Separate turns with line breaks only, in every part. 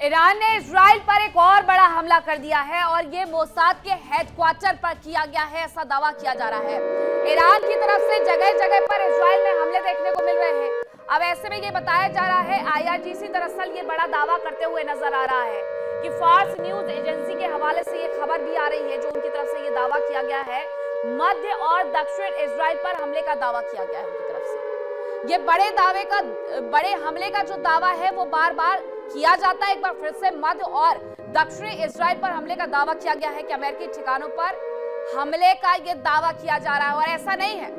Iran ने Israel पर एक और बड़ा हमला कर दिया है और ये मोसाद के हेडक्वार्टर पर किया गया है, ऐसा दावा किया जा रहा है। ईरान की तरफ से जगह जगह पर इजराइल में हमले देखने को मिल रहे हैं। अब ऐसे में ये बताया जा रहा है, IRGC दरअसल ये बड़ा दावा करते हुए नजर आ रहा है कि फार्स न्यूज एजेंसी के हवाले से ये खबर भी आ रही है, जो उनकी तरफ से ये दावा किया गया है, मध्य और दक्षिण इजराइल पर हमले का दावा किया गया है उनकी तरफ से। ये बड़े हमले का जो दावा है वो बार बार किया जाता है। एक बार फिर से मध्य और दक्षिणी इजराइल पर हमले का दावा किया गया है कि अमेरिकी ठिकानों पर हमले का ये दावा किया जा रहा है। और ऐसा नहीं है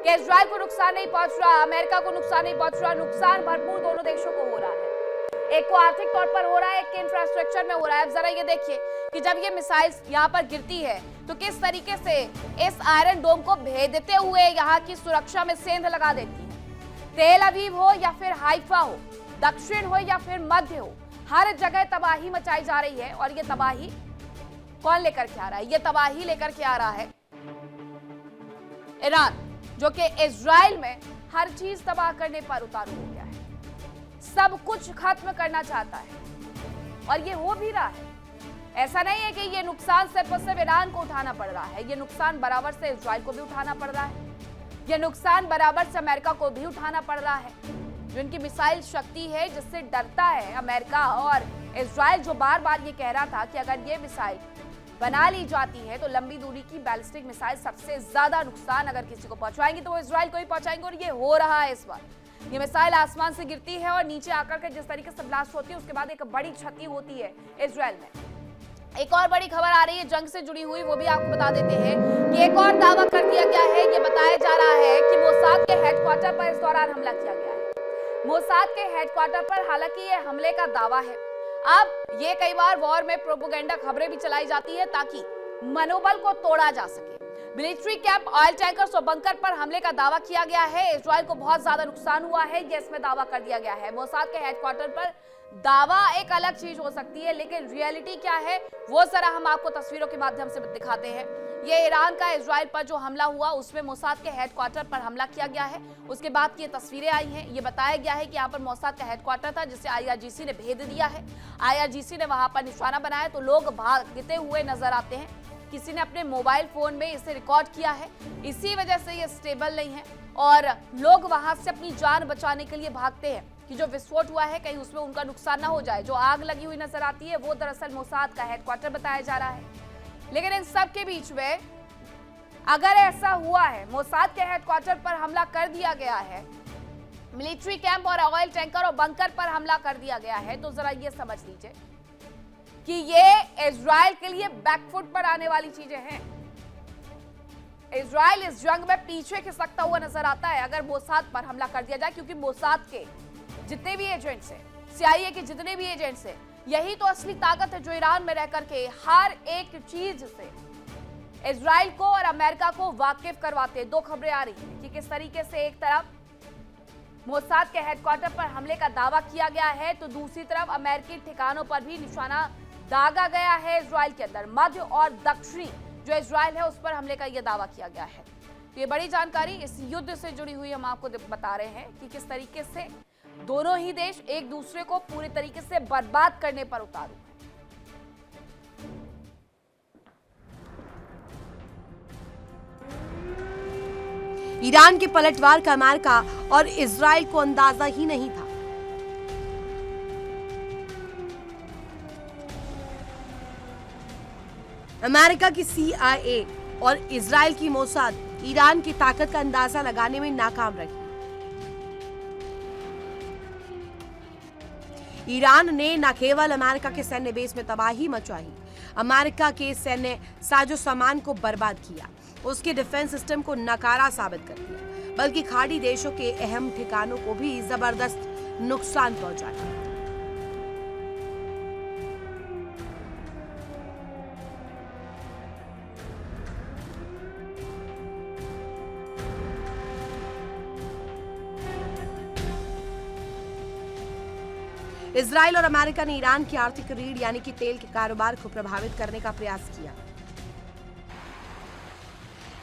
कि इजराइल को नुकसान नहीं पहुंच रहा, अमेरिका को नुकसान नहीं पहुंच रहा, नुकसान भरपूर दोनों देशों को हो रहा है। एक को आर्थिक तौर पर हो रहा है, एक के इंफ्रास्ट्रक्चर में हो रहा है। अब जरा ये देखिए कि जब ये मिसाइल यहाँ पर गिरती है तो किस तरीके से इस आयरन डोम को भेदते हुए यहाँ की सुरक्षा में सेंध लगा देती है। तेल अवीव हो या फिर हाइफा हो, दक्षिण हो या फिर मध्य हो, हर जगह तबाही मचाई जा रही है। और ये तबाही कौन लेकर के आ रहा है? ये तबाही लेकर के आ रहा है ईरान, जो कि इजराइल में हर चीज तबाह करने पर उतारू हो गया है, सब कुछ खत्म करना चाहता है और ये हो भी रहा है। ऐसा नहीं है कि ये नुकसान सिर्फ और सिर्फ ईरान को उठाना पड़ रहा है, ये नुकसान बराबर से इजराइल को भी उठाना पड़ रहा है, ये नुकसान बराबर से अमेरिका को भी उठाना पड़ रहा है। जो इनकी मिसाइल शक्ति है, जिससे डरता है अमेरिका और इजराइल, जो बार बार ये कह रहा था कि अगर ये मिसाइल बना ली जाती है तो लंबी दूरी की बैलिस्टिक मिसाइल सबसे ज्यादा नुकसान अगर किसी को पहुंचाएंगी तो वो इजराइल को ही पहुंचाएंगे। और ये हो रहा है इस बार। ये मिसाइल आसमान से गिरती है और नीचे आकर के जिस तरीके से ब्लास्ट होती है, उसके बाद एक बड़ी क्षति होती है इजराइल में। एक और बड़ी खबर आ रही है जंग से जुड़ी हुई, वो भी आपको बता देते हैं कि एक और दावा कर दिया गया है। ये बताया जा रहा है कि मोसाद के हेडक्वार्टर पर इस दौरान हमला किया गया है। मोसाद के हेडक्वार्टर पर हालांकि ये हमले का दावा है। अब ये कई बार वॉर में प्रोपेगेंडा खबरें भी चलाई जाती है ताकि मनोबल को तोड़ा जा सके। मिलिट्री कैंप, ऑयल टैंकर्स और बंकर पर हमले का दावा किया गया है। इजराइल को बहुत ज्यादा नुकसान हुआ है, ये इसमें दावा कर दिया गया है। मोसाद के हेडक्वार्टर पर दावा एक अलग चीज हो सकती है, लेकिन रियलिटी क्या है वो जरा हम आपको तस्वीरों के माध्यम से दिखाते हैं। ये ईरान का इजराइल पर जो हमला हुआ, उसमें मोसाद के हेडक्वार्टर पर हमला किया गया है। उसके बाद की ये तस्वीरें आई हैं। ये बताया गया है कि यहाँ पर मोसाद का हेडक्वार्टर था, जिसे IRGC ने भेद दिया है। IRGC ने वहां पर निशाना बनाया तो लोग भागते हुए नजर आते हैं। किसी ने अपने मोबाइल फोन में इसे रिकॉर्ड किया है, इसी वजह से ये स्टेबल नहीं है और लोग वहां से अपनी जान बचाने के लिए भागते हैं कि जो विस्फोट हुआ है कहीं उसमें उनका नुकसान ना हो जाए। जो आग लगी हुई नजर आती है वो दरअसल मोसाद का हेडक्वार्टर बताया जा रहा है। लेकिन इन सब के बीच में अगर ऐसा हुआ है, मोसाद के हेडक्वार्टर पर हमला कर दिया गया है, मिलिट्री कैंप और ऑयल टैंकर और बंकर पर हमला कर दिया गया है, तो जरा ये समझ लीजिए कि ये इजराइल के लिए बैकफुट पर आने वाली चीजें हैं। इजराइल इस जंग में पीछे खिसकता हुआ नजर आता है अगर मोसाद पर हमला कर दिया जाए, क्योंकि मोसाद के जितने भी एजेंट्स हैं, CIA के जितने भी एजेंट्स हैं, यही तो असली ताकत है जो ईरान में रह करके हर एक चीज से इजराइल को और अमेरिका को वाकिफ करवाते हैं। दो खबरें आ रही हैं कि किस तरीके से एक तरफ मोसाद के हेडक्वार्टर पर हमले का दावा किया गया है तो दूसरी तरफ अमेरिकी ठिकानों पर भी निशाना दागा गया है इजराइल के अंदर। मध्य और दक्षिणी जो इजराइल है उस पर हमले का यह दावा किया गया है। तो ये बड़ी जानकारी इस युद्ध से जुड़ी हुई हम आपको बता रहे हैं कि किस तरीके से दोनों ही देश एक दूसरे को पूरी तरीके से बर्बाद करने पर उतारू हैं।
ईरान के पलटवार का अमेरिका और इजराइल को अंदाजा ही नहीं था। अमेरिका की CIA और इजराइल की मोसाद ईरान की ताकत का अंदाजा लगाने में नाकाम रही। ईरान ने न केवल अमेरिका के सैन्य बेस में तबाही मचाई, अमेरिका के सैन्य साजो सामान को बर्बाद किया, उसके डिफेंस सिस्टम को नकारा साबित कर दिया, बल्कि खाड़ी देशों के अहम ठिकानों को भी जबरदस्त नुकसान पहुंचाया। इजराइल और अमेरिका ने ईरान की आर्थिक रीढ़ यानी कि तेल के कारोबार को प्रभावित करने का प्रयास किया।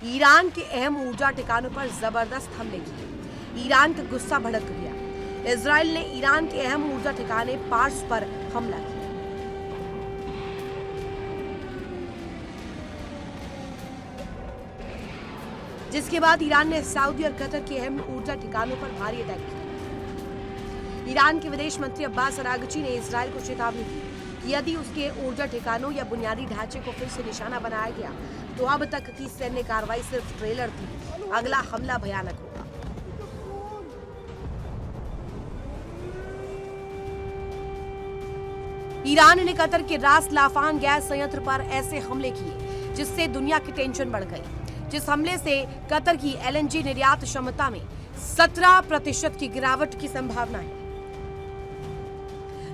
ईरान के अहम ऊर्जा ठिकानों पर जबरदस्त हमले किए। ईरान का गुस्सा भड़क गया। इजराइल ने ईरान के अहम ऊर्जा ठिकाने पार्स पर हमला किया। जिसके बाद ईरान ने सऊदी और कतर के अहम ऊर्जा ठिकानों पर भारी अटैक किया। ईरान के विदेश मंत्री अब्बास अरागची ने इजरायल को चेतावनी दी कि यदि उसके ऊर्जा ठिकानों या बुनियादी ढांचे को फिर से निशाना बनाया गया तो अब तक की सैन्य कार्रवाई सिर्फ ट्रेलर थी, अगला हमला भयानक होगा। ईरान ने कतर के रास लाफान गैस संयंत्र पर ऐसे हमले किए जिससे दुनिया की टेंशन बढ़ गई। जिस हमले से कतर की एलएनजी निर्यात क्षमता में 17% की गिरावट की संभावना है,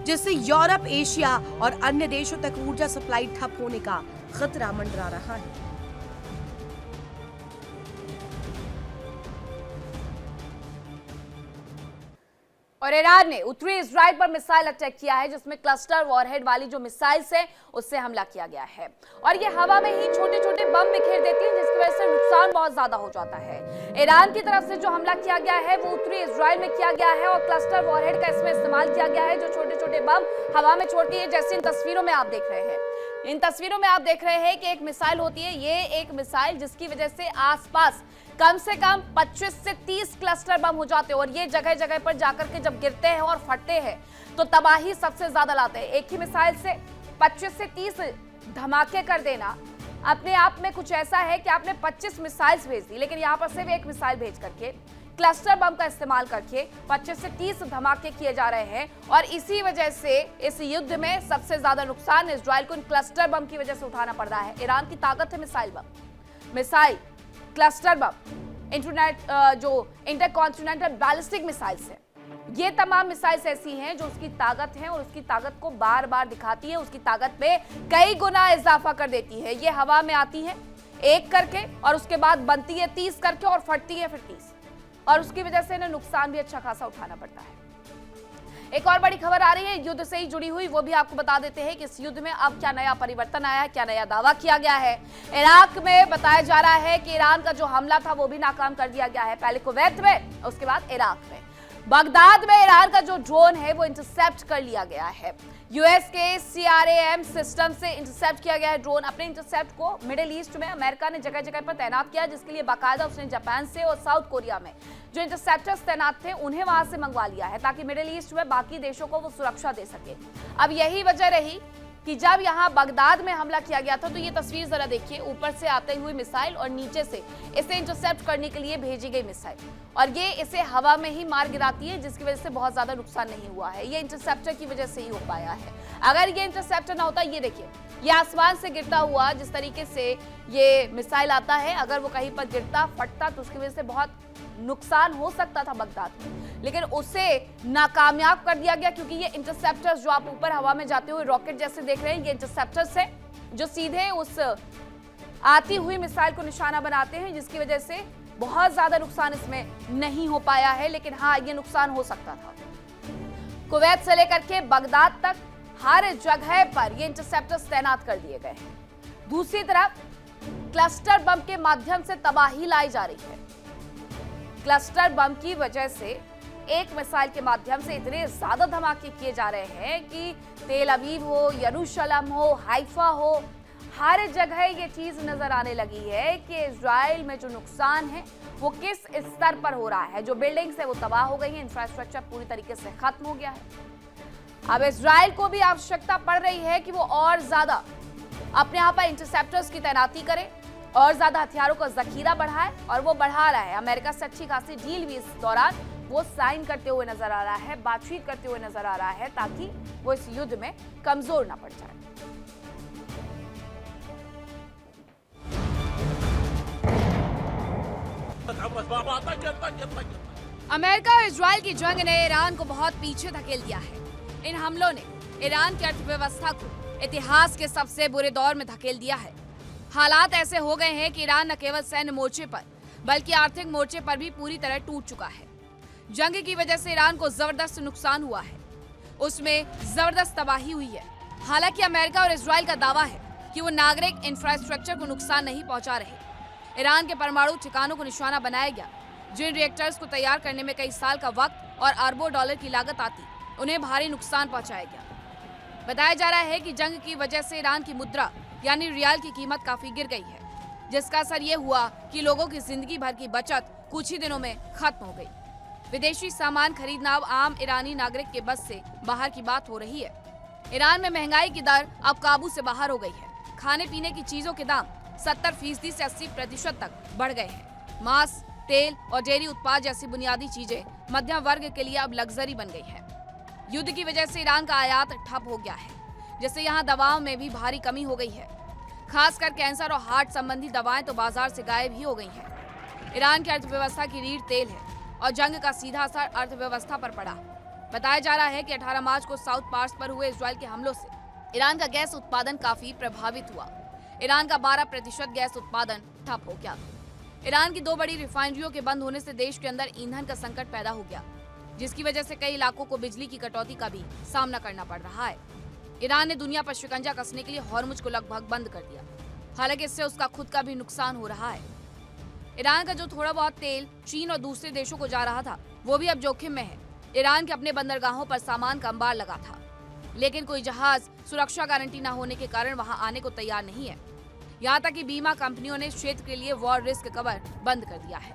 जिससे यूरोप, एशिया और अन्य देशों तक ऊर्जा सप्लाई ठप होने का खतरा मंडरा रहा है।
और ईरान ने उत्तरी इजराइल पर मिसाइल अटैक किया है, जिसमें क्लस्टर वॉरहेड वाली जो मिसाइल्स है उससे हमला किया गया है और ये हवा में ही छोटे छोटे बम बिखेर देती है, जिसकी वजह से नुकसान बहुत ज्यादा हो जाता है। ईरान की तरफ से जो हमला किया गया है वो उत्तरी इजराइल में किया गया है और क्लस्टर वॉरहेड का इसमें इस्तेमाल किया गया है, जो छोटे छोटे बम हवा में छोड़ती है। जैसे इन तस्वीरों में आप देख रहे हैं, इन तस्वीरों में आप देख रहे हैं कि एक मिसाइल होती है, ये एक मिसाइल जिसकी वजह से आसपास कम से कम 25 से 30 क्लस्टर बम हो जाते हैं और ये जगह जगह पर जाकर के जब गिरते हैं और फटते हैं तो तबाही सबसे ज्यादा लाते हैं। एक ही मिसाइल से 25 से 30 धमाके कर देना अपने आप में कुछ ऐसा है कि आपने 25 मिसाइल्स भेज दी, लेकिन यहाँ पर सिर्फ एक मिसाइल भेज करके क्लस्टर बम का इस्तेमाल करके 25 से 30 धमाके किए जा रहे हैं और इसी वजह से इस युद्ध में सबसे ज्यादा नुकसान इजराइल को इन क्लस्टर बम की वजह से उठाना पड़ रहा है। ईरान की ताकत है मिसाइल बम, मिसाइल, क्लस्टर बम, जो इंटरकॉन्टिनेंटल बैलिस्टिक मिसाइल्स है, ये तमाम मिसाइल्स ऐसी हैं जो उसकी ताकत है और उसकी ताकत को बार बार दिखाती है, उसकी ताकत में कई गुना इजाफा कर देती है। ये हवा में आती है एक करके और उसके बाद बनती है 30 करके और फटती है फिर 30, और उसकी वजह से इन्हें नुकसान भी अच्छा खासा उठाना पड़ता है। एक और बड़ी खबर आ रही है युद्ध से ही जुड़ी हुई, वो भी आपको बता देते हैं कि इस युद्ध में अब क्या नया परिवर्तन आया है, क्या नया दावा किया गया है। इराक में बताया जा रहा है कि ईरान का जो हमला था वो भी नाकाम कर दिया गया है, पहले कुवैत में, उसके बाद इराक में। बगदाद में ईरान का जो ड्रोन है वो इंटरसेप्ट कर लिया गया है। यूएस के CRAM सिस्टम से इंटरसेप्ट किया गया है ड्रोन। अपने इंटरसेप्ट को मिडिल ईस्ट में अमेरिका ने जगह जगह पर तैनात किया, जिसके लिए बाकायदा उसने जापान से और साउथ कोरिया में जो इंटरसेप्टर्स तैनात थे उन्हें वहां से मंगवा लिया है, ताकि मिडिल ईस्ट में बाकी देशों को वो सुरक्षा दे सके। अब यही वजह रही कि जब यहाँ बगदाद में हमला किया गया था तो ये तस्वीर जरा देखिए, ऊपर से आते हुए मिसाइल और नीचे से इसे इंटरसेप्ट करने के लिए भेजी गई मिसाइल, और ये इसे हवा में ही मार गिराती है, जिसकी वजह से बहुत ज्यादा नुकसान नहीं हुआ है। ये इंटरसेप्टर की वजह से ही हो पाया है। अगर ये इंटरसेप्टर ना होता, ये देखिए, ये आसमान से गिरता हुआ जिस तरीके से ये मिसाइल आता है, अगर वो कहीं पर गिरता फटता तो उसकी वजह से बहुत नुकसान हो सकता था बगदाद में, लेकिन उसे नाकामयाब कर दिया गया, क्योंकि ये इंटरसेप्टर्स जो आप ऊपर हवा में जाते हुए रॉकेट जैसे देख रहे हैं, ये इंटरसेप्टर्स है जो सीधे उस आती हुई मिसाइल को निशाना बनाते हैं, जिसकी वजह से बहुत ज्यादा नुकसान इसमें नहीं हो पाया है। लेकिन हाँ, ये नुकसान हो सकता था। कुवैत से लेकर के बगदाद तक हर जगह पर ये इंटरसेप्टर्स तैनात कर दिए गए हैं। दूसरी तरफ क्लस्टर बम के माध्यम से तबाही लाई जा रही है। क्लस्टर बम की वजह से एक मिसाइल के माध्यम से इतने ज्यादा धमाके किए जा रहे हैं कि तेल अवीव हो, यरूशलेम हो, हाइफा हो, हर जगह ये चीज नजर आने लगी है कि इजराइल में जो नुकसान है वो किस स्तर पर हो रहा है। जो बिल्डिंग्स है वो तबाह हो गई है, इंफ्रास्ट्रक्चर पूरी तरीके से खत्म हो गया है। अब इजराइल को भी आवश्यकता पड़ रही है कि वो और ज्यादा अपने यहाँ पर इंटरसेप्टर्स की तैनाती करे और ज्यादा हथियारों का जखीरा बढ़ाए, और वो बढ़ा रहा है। अमेरिका से अच्छी खासी डील भी इस दौरान वो साइन करते हुए नजर आ रहा है, बातचीत करते हुए नजर आ रहा है, ताकि वो इस युद्ध में कमजोर ना पड़ जाए। अमेरिका और इजराइल की जंग ने ईरान को बहुत पीछे धकेल दिया है। इन हमलों ने ईरान की अर्थव्यवस्था को इतिहास के सबसे बुरे दौर में धकेल दिया है। हालात ऐसे हो गए हैं कि ईरान न केवल सैन्य मोर्चे पर बल्कि आर्थिक मोर्चे पर भी पूरी तरह टूट चुका है। जंग की वजह से ईरान को जबरदस्त नुकसान हुआ है, उसमें जबरदस्त तबाही हुई है। हालांकि अमेरिका और इजराइल का दावा है कि वो नागरिक इंफ्रास्ट्रक्चर को नुकसान नहीं पहुंचा रहे। ईरान के परमाणु ठिकानों को निशाना बनाया गया। जिन रिएक्टर्स को तैयार करने में कई साल का वक्त और अरबों डॉलर की लागत आती, उन्हें भारी नुकसान पहुंचाया गया। बताया जा रहा है कि जंग की वजह से ईरान की मुद्रा यानी रियाल की कीमत काफी गिर गई है। जिसका असर ये हुआ कि लोगों की जिंदगी भर की बचत कुछ ही दिनों में खत्म हो गई। विदेशी सामान खरीदना अब आम ईरानी नागरिक के बस से बाहर की बात हो रही है। ईरान में महंगाई की दर अब काबू से बाहर हो गई है। खाने पीने की चीजों के दाम 70% से 80% तक बढ़ गए हैं। मांस, तेल और डेयरी उत्पाद जैसी बुनियादी चीजें मध्यम वर्ग के लिए अब लग्जरी बन गई है। युद्ध की वजह से ईरान का आयात ठप हो गया है, जिससे यहाँ दवाओं में भी भारी कमी हो गई है। खासकर कैंसर और हार्ट संबंधी दवाएं तो बाजार से गायब ही हो गई हैं। ईरान की अर्थव्यवस्था की रीढ़ तेल है और जंग का सीधा असर अर्थव्यवस्था पर पड़ा। बताया जा रहा है कि 18 मार्च को साउथ पार्स पर हुए इजरायल के हमलों से ईरान का गैस उत्पादन काफी प्रभावित हुआ। ईरान का 12% गैस उत्पादन ठप हो गया। ईरान की 2 बड़ी रिफाइनरियों के बंद होने से देश के अंदर ईंधन का संकट पैदा हो गया, जिसकी वजह से कई इलाकों को बिजली की कटौती का भी सामना करना पड़ रहा है। ईरान ने दुनिया पर शिकंजा कसने के लिए हॉर्मुज को लगभग बंद कर दिया। हालांकि इससे उसका खुद का भी नुकसान हो रहा है। ईरान का जो थोड़ा बहुत तेल चीन और दूसरे देशों को जा रहा था, वो भी अब जोखिम में है। ईरान के अपने बंदरगाहों पर सामान का अंबार लगा था, लेकिन कोई जहाज सुरक्षा गारंटी न होने के कारण वहां आने को तैयार नहीं है। यहाँ तक कि बीमा कंपनियों ने क्षेत्र के लिए वॉर रिस्क कवर बंद कर दिया है।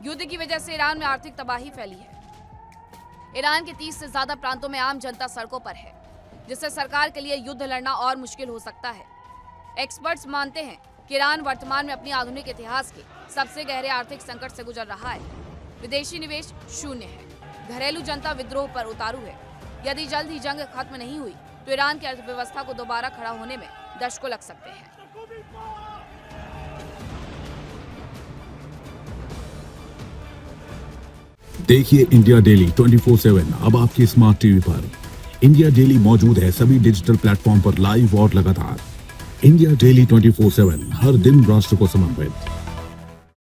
युद्ध की वजह से ईरान में आर्थिक तबाही फैली है। ईरान के 30 से ज्यादा प्रांतों में आम जनता सड़कों पर है, जिससे सरकार के लिए युद्ध लड़ना और मुश्किल हो सकता है। एक्सपर्ट्स मानते हैं कि ईरान वर्तमान में अपनी आधुनिक इतिहास के सबसे गहरे आर्थिक संकट से गुजर रहा है। विदेशी निवेश शून्य है, घरेलू जनता विद्रोह पर उतारू है। यदि जल्द ही जंग खत्म नहीं हुई तो ईरान की अर्थव्यवस्था को दोबारा खड़ा होने में दशकों लग सकते हैं।
देखिए इंडिया डेली 24/7 अब आपकी स्मार्ट टीवी पर। इंडिया डेली मौजूद है सभी डिजिटल प्लेटफॉर्म पर लाइव और लगातार। इंडिया डेली 24/7 हर दिन राष्ट्र को समर्पित।